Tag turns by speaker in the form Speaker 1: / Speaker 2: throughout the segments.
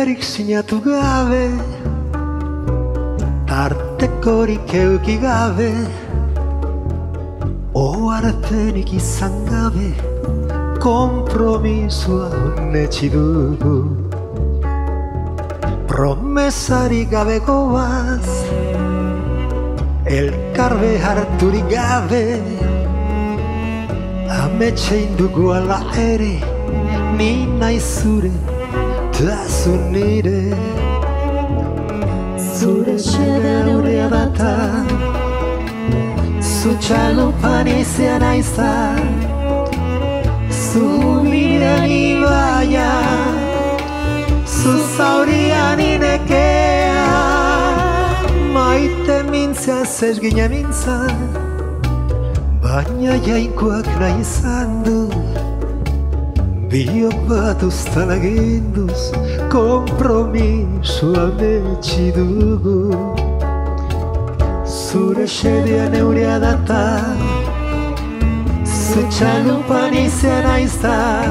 Speaker 1: Menperik sinatu gabe, tartekorik euki gabe, oharpenik izan gabe, konpromisoa onetsi dugu. Promesari gabe goaz, elkar beharturik gabe, ametsein dugu ala ere, ni naiz zure, ta zu nire. Zure xedea neurea data, zu txalupan izan aiza, zu bidean ibaia, zu zaurian inekea. Maite mintzea zez gine mintza, baina jainkoak nahi izan du. Biok bat uztan aginduz, konpromisoa metsi dugu. Zure xedea neurea data, zu txalupan izan aiza,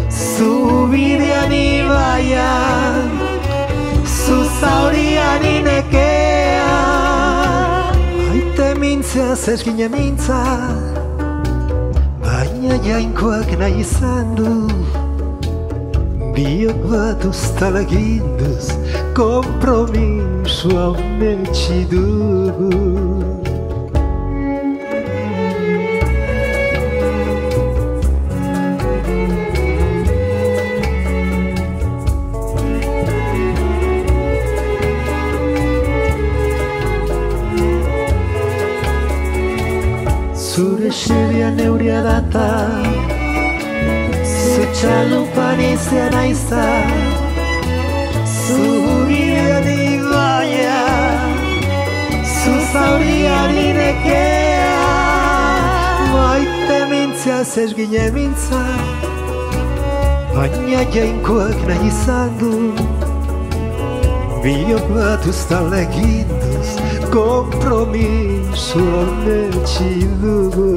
Speaker 1: zu bidean ibaia, zu zaurian inekea. Maite mintzea zez gine mintza, baina jainkoak nahi izan du. Biok bat uztan aginduz, konpromisoa metsi dugu. Zure xedea neurea data, zu txalupan izan aiza, zu bidean ibaia, zu zaurian inekea. Maite mintzea zez gine mintza, baina jainkoak nahi izan du. Biok bat uztan leginduz, konpromisoa metsi dugu.